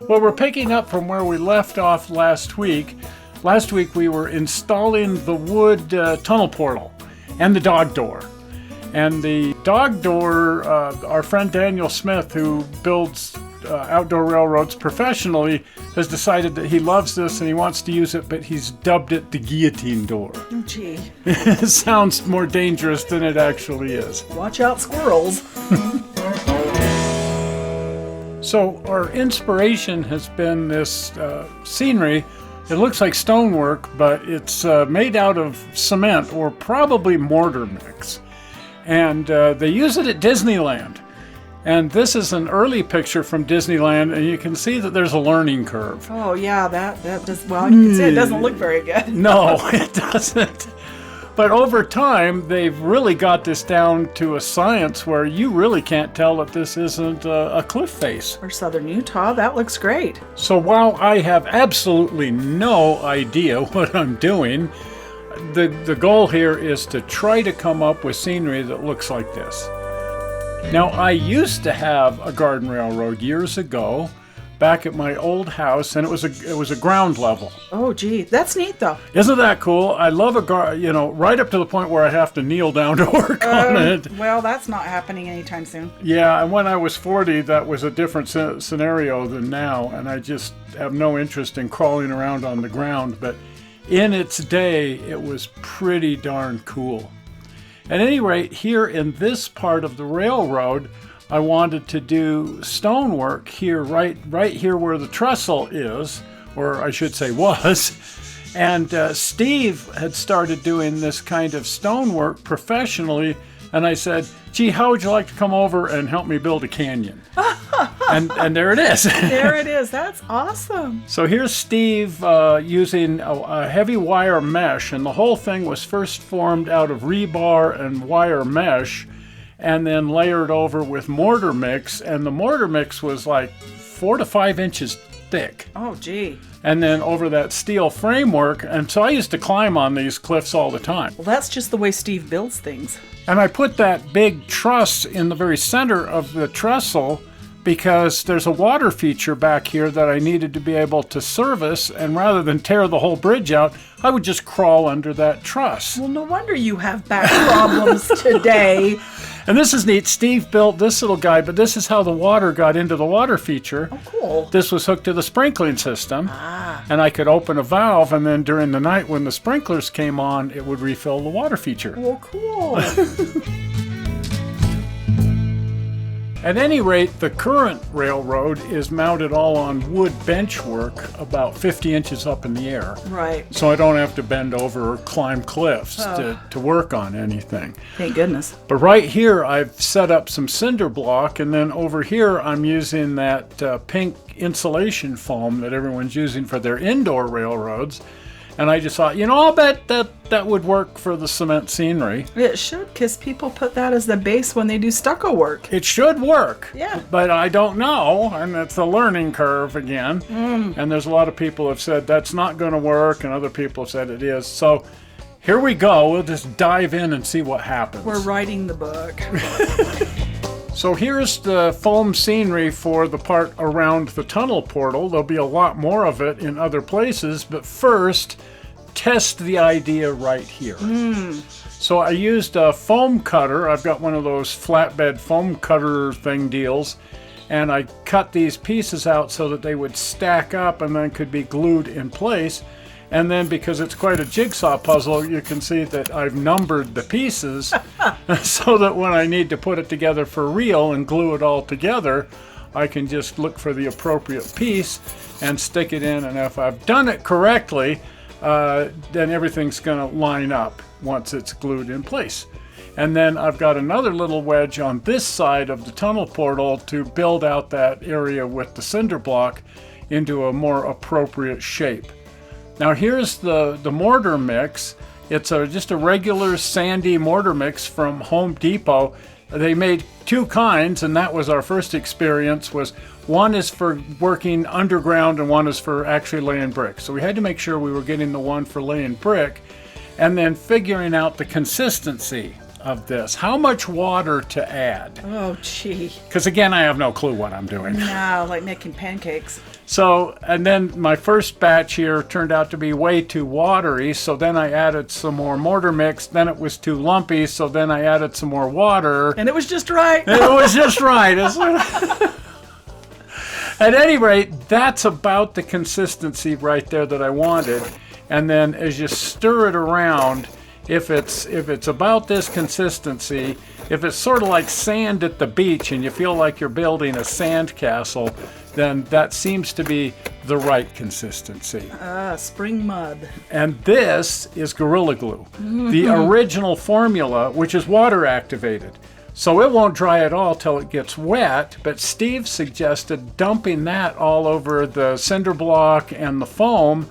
Well, we're picking up from where we left off last week. Last week we were installing the wood tunnel portal and the dog door. And the dog door, our friend Daniel Smith, who builds outdoor railroads professionally, has decided that he loves this and he wants to use it, but he's dubbed it the guillotine door. Oh, gee. It sounds more dangerous than it actually is. Watch out, squirrels. So our inspiration has been this scenery. It looks like stonework, but it's made out of cement or probably mortar mix. And they use it at Disneyland. And this is an early picture from Disneyland, and you can see that there's a learning curve. Oh, yeah, that does, well, you can see it doesn't look very good. No, it doesn't. But over time, they've really got this down to a science where you really can't tell that this isn't a cliff face. Or Southern Utah, that looks great. So while I have absolutely no idea what I'm doing, the goal here is to try to come up with scenery that looks like this. Now, I used to have a garden railroad years ago, back at my old house, and it was a ground level. Oh, gee, that's neat, though. Isn't that cool? I love right up to the point where I have to kneel down to work on it. Well, that's not happening anytime soon. Yeah, and when I was 40, that was a different scenario than now, and I just have no interest in crawling around on the ground, but in its day, it was pretty darn cool. At any rate, here in this part of the railroad, I wanted to do stonework here, right here where the trestle is, or I should say was. And Steve had started doing this kind of stonework professionally, and I said, gee, how would you like to come over and help me build a canyon? and there it is. There it is. That's awesome. So here's Steve using a heavy wire mesh, and the whole thing was first formed out of rebar and wire mesh, and then layered over with mortar mix, and the mortar mix was like 4 to 5 inches thick. Oh, gee. And then over that steel framework, and so I used to climb on these cliffs all the time. Well, that's just the way Steve builds things. And I put that big truss in the very center of the trestle because there's a water feature back here that I needed to be able to service, and rather than tear the whole bridge out, I would just crawl under that truss. Well, no wonder you have back problems today. And this is neat. Steve built this little guy, but this is how the water got into the water feature. Oh, cool. This was hooked to the sprinkling system, Ah. and I could open a valve, and then during the night when the sprinklers came on, it would refill the water feature. Well, cool. At any rate, the current railroad is mounted all on wood benchwork about 50 inches up in the air. Right. So I don't have to bend over or climb cliffs to work on anything. Thank goodness. But right here, I've set up some cinder block, and then over here, I'm using that pink insulation foam that everyone's using for their indoor railroads. And I just thought, I'll bet that would work for the cement scenery. It should, because people put that as the base when they do stucco work. It should work. Yeah. But I don't know, and it's a learning curve again. And there's a lot of people who have said that's not going to work, and other people have said it is. So here we go. We'll just dive in and see what happens. We're writing the book. So here's the foam scenery for the part around the tunnel portal. There'll be a lot more of it in other places, but first, test the idea right here. So I used a foam cutter. I've got one of those flatbed foam cutter thing deals, and I cut these pieces out so that they would stack up and then could be glued in place. And then, because it's quite a jigsaw puzzle, you can see that I've numbered the pieces so that when I need to put it together for real and glue it all together, I can just look for the appropriate piece and stick it in. And if I've done it correctly, then everything's going to line up once it's glued in place. And then I've got another little wedge on this side of the tunnel portal to build out that area with the cinder block into a more appropriate shape. Now here's the mortar mix. It's just a regular sandy mortar mix from Home Depot. They made two kinds, and that was our first experience. One is for working underground and one is for actually laying brick. So we had to make sure we were getting the one for laying brick, and then figuring out the consistency of this. How much water to add? Oh, gee. Because again, I have no clue what I'm doing. No, like making pancakes. So, and then my first batch here turned out to be way too watery, so then I added some more mortar mix. Then it was too lumpy, so then I added some more water. And it was just right. It was just right. At any rate, that's about the consistency right there that I wanted. And then as you stir it around, if it's about this consistency, if it's sort of like sand at the beach and you feel like you're building a sand castle, then that seems to be the right consistency. Spring mud. And this is Gorilla Glue, the original formula, which is water activated. So it won't dry at all till it gets wet, but Steve suggested dumping that all over the cinder block and the foam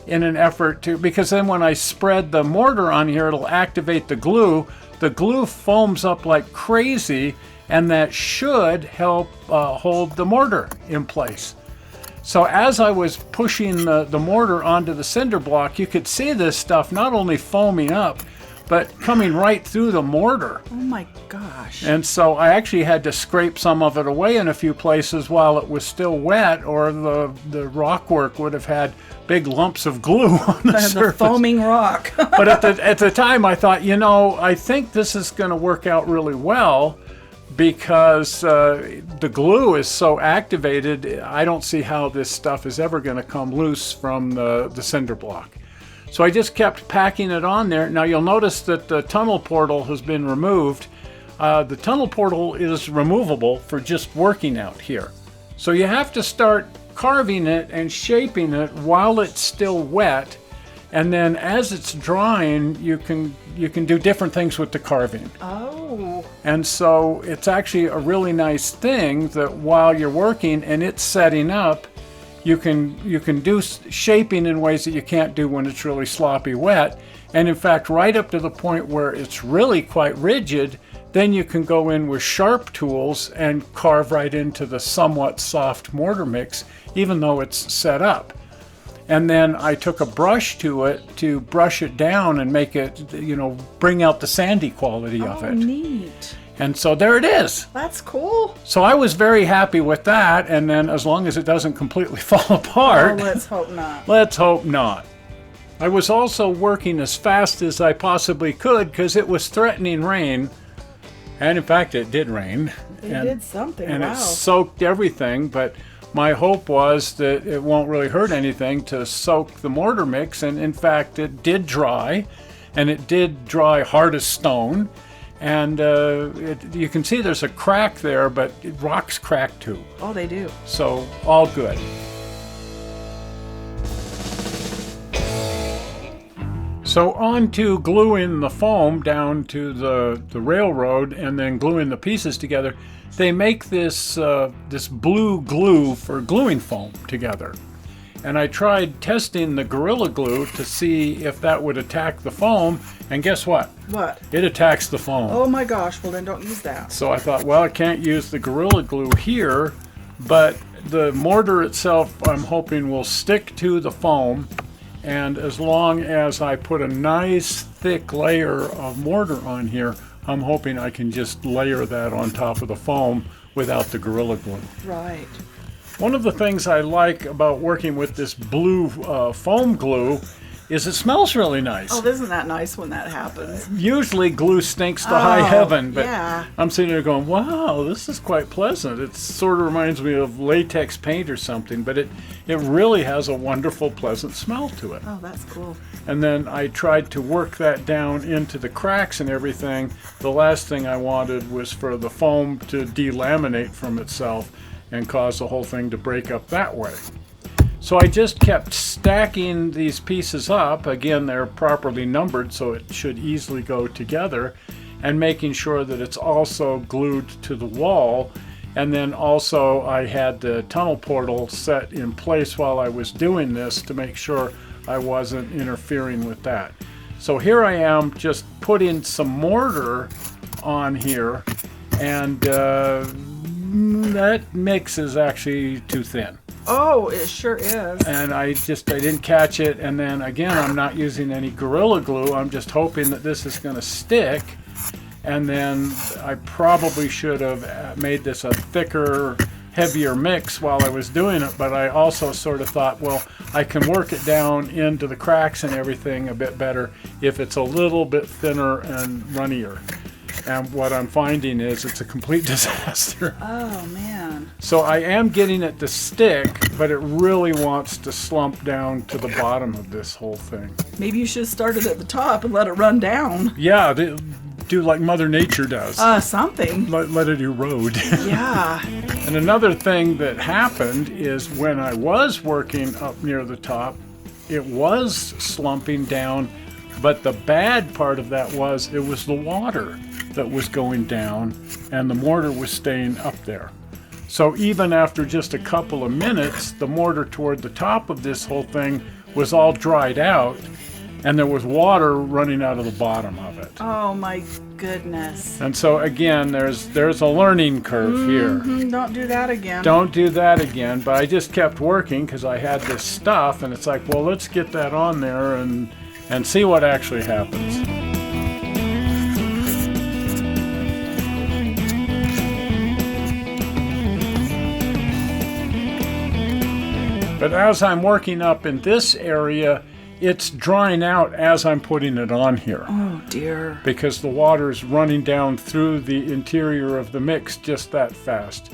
in an effort to, because then when I spread the mortar on here, it'll activate the glue. The glue foams up like crazy, and that should help hold the mortar in place. So as I was pushing the mortar onto the cinder block, you could see this stuff not only foaming up, but coming right through the mortar. Oh my gosh. And so I actually had to scrape some of it away in a few places while it was still wet, or the rock work would have had big lumps of glue on the surface. The foaming rock. But at the time I thought, I think this is going to work out really well, because the glue is so activated. I don't see how this stuff is ever going to come loose from the cinder block. So I just kept packing it on there. Now you'll notice that the tunnel portal has been removed. The tunnel portal is removable for just working out here. So you have to start carving it and shaping it while it's still wet. And then as it's drying, you can do different things with the carving. Oh. And so it's actually a really nice thing that while you're working and it's setting up, you can do shaping in ways that you can't do when it's really sloppy wet. And in fact, right up to the point where it's really quite rigid, then you can go in with sharp tools and carve right into the somewhat soft mortar mix, even though it's set up. And then I took a brush to it to brush it down and make it, bring out the sandy quality of it. Oh, neat. And so there it is. That's cool. So I was very happy with that. And then as long as it doesn't completely fall apart. Oh, let's hope not. Let's hope not. I was also working as fast as I possibly could because it was threatening rain. And in fact, it did rain. It did something, and wow. it soaked everything. But my hope was that it won't really hurt anything to soak the mortar mix. And in fact, it did dry. And it did dry hard as stone. And you can see there's a crack there, but rocks crack too. Oh, they do. So all good. So on to gluing the foam down to the railroad and then gluing the pieces together. They make this blue glue for gluing foam together. And I tried testing the Gorilla Glue to see if that would attack the foam, and guess what? What? It attacks the foam. Oh my gosh, well then don't use that. So I thought, well, I can't use the Gorilla Glue here, but the mortar itself I'm hoping will stick to the foam, and as long as I put a nice thick layer of mortar on here, I'm hoping I can just layer that on top of the foam without the Gorilla Glue. Right. One of the things I like about working with this blue foam glue is it smells really nice. Oh, isn't that nice when that happens? Usually glue stinks to high heaven, but yeah. I'm sitting there going, wow, this is quite pleasant. It sort of reminds me of latex paint or something, but it really has a wonderful, pleasant smell to it. Oh, that's cool. And then I tried to work that down into the cracks and everything. The last thing I wanted was for the foam to delaminate from itself and cause the whole thing to break up that way. So I just kept stacking these pieces up. Again, they're properly numbered, so it should easily go together, and making sure that it's also glued to the wall. And then also I had the tunnel portal set in place while I was doing this to make sure I wasn't interfering with that. So here I am just putting some mortar on here, and that mix is actually too thin. Oh, it sure is. And I didn't catch it. And then again, I'm not using any Gorilla Glue. I'm just hoping that this is going to stick. And then I probably should have made this a thicker heavier mix while I was doing it, but I also sort of thought, well, I can work it down into the cracks and everything a bit better if it's a little bit thinner and runnier. And what I'm finding is it's a complete disaster. Oh, man. So I am getting it to stick, but it really wants to slump down to the bottom of this whole thing. Maybe you should have started at the top and let it run down. Yeah, do like Mother Nature does. Something. Let it erode. Yeah. And another thing that happened is when I was working up near the top, it was slumping down, but the bad part of that was it was the water that was going down and the mortar was staying up there. So even after just a couple of minutes, the mortar toward the top of this whole thing was all dried out and there was water running out of the bottom of it. Oh my goodness. And so again, there's a learning curve here. Don't do that again. Don't do that again, but I just kept working because I had this stuff and it's like, well, let's get that on there and see what actually happens. But as I'm working up in this area, it's drying out as I'm putting it on here. Oh dear. Because the water's running down through the interior of the mix just that fast.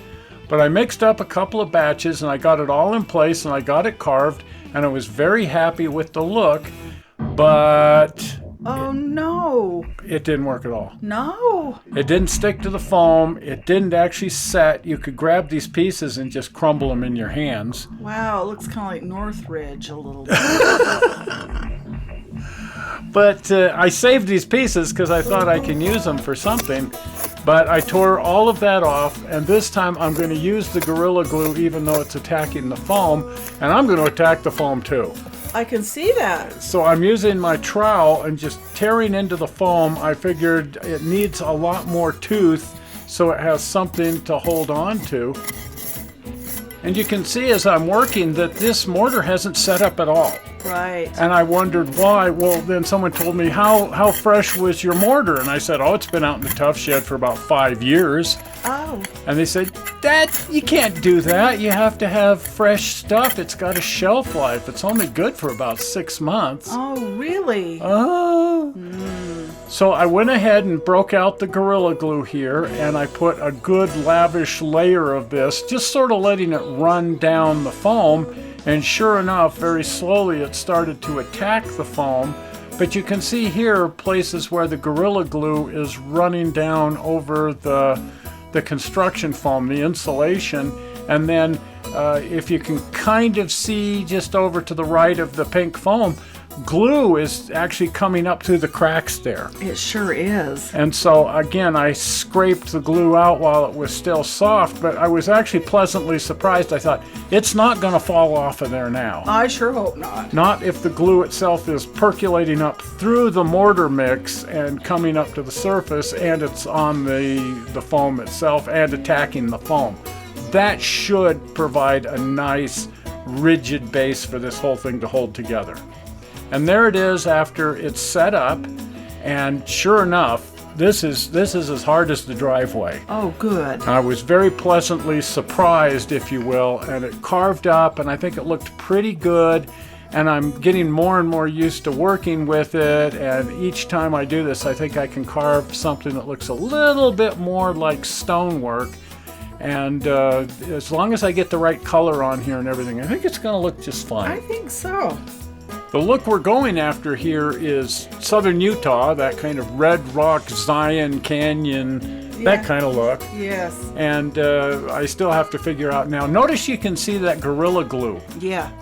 But I mixed up a couple of batches and I got it all in place and I got it carved and I was very happy with the look, but oh no. It didn't work at all. No. It didn't stick to the foam. It didn't actually set. You could grab these pieces and just crumble them in your hands. Wow, it looks kind of like Northridge a little bit. But I saved these pieces because I thought I can use them for something. But I tore all of that off, and this time I'm going to use the Gorilla Glue even though it's attacking the foam, and I'm going to attack the foam too. I can see that. So I'm using my trowel and just tearing into the foam. I figured it needs a lot more tooth so it has something to hold on to. And you can see as I'm working that this mortar hasn't set up at all. Right. And I wondered why. Well, then someone told me, how fresh was your mortar? And I said, oh, it's been out in the tough shed for about 5 years. Oh. And they said, Dad, you can't do that. You have to have fresh stuff. It's got a shelf life. It's only good for about 6 months. Oh, really? Oh. So I went ahead and broke out the Gorilla Glue here, and I put a good lavish layer of this, just sort of letting it run down the foam. And sure enough, very slowly it started to attack the foam. But you can see here places where the Gorilla Glue is running down over the construction foam, the insulation. And then if you can kind of see just over to the right of the pink foam, glue is actually coming up through the cracks there. It sure is. And so again, I scraped the glue out while it was still soft, but I was actually pleasantly surprised. I thought, it's not going to fall off of there now. I sure hope not. Not if the glue itself is percolating up through the mortar mix and coming up to the surface, and it's on the foam itself and attacking the foam. That should provide a nice rigid base for this whole thing to hold together. And there it is after it's set up, and sure enough, this is as hard as the driveway. Oh, good. I was very pleasantly surprised, if you will, and it carved up, and I think it looked pretty good, and I'm getting more and more used to working with it, and each time I do this, I think I can carve something that looks a little bit more like stonework, and as long as I get the right color on here and everything, I think it's going to look just fine. I think so. The look we're going after here is southern Utah, that kind of red rock, Zion Canyon, that kind of look. Yes. And I still have to figure out now. Notice you can see that Gorilla Glue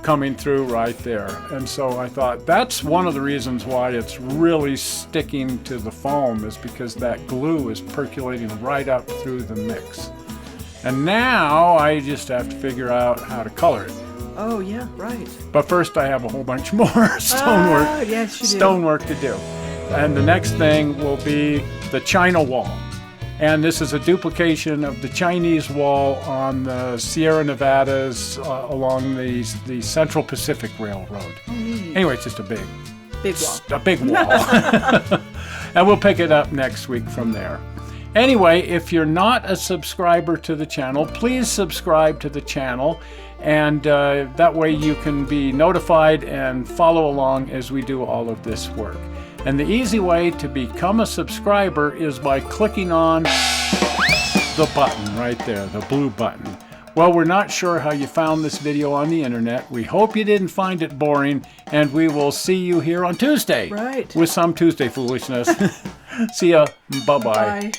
coming through right there. And so I thought that's one of the reasons why it's really sticking to the foam, is because that glue is percolating right up through the mix. And now I just have to figure out how to color it. Oh, yeah, right. But first I have a whole bunch more stonework. Oh, yes, you do. Stonework to do. And the next thing will be the China wall. And this is a duplication of the Chinese wall on the Sierra Nevadas along the Central Pacific Railroad. Oh, neat. Anyway, it's just a big wall. A big wall. And we'll pick it up next week from there. Anyway, if you're not a subscriber to the channel, please subscribe to the channel, and that way you can be notified and follow along as we do all of this work. And the easy way to become a subscriber is by clicking on the button right there, the blue button. Well, we're not sure how you found this video on the internet. We hope you didn't find it boring, and we will see you here on Tuesday. Right. With some Tuesday foolishness. See ya. Bye-bye. Bye.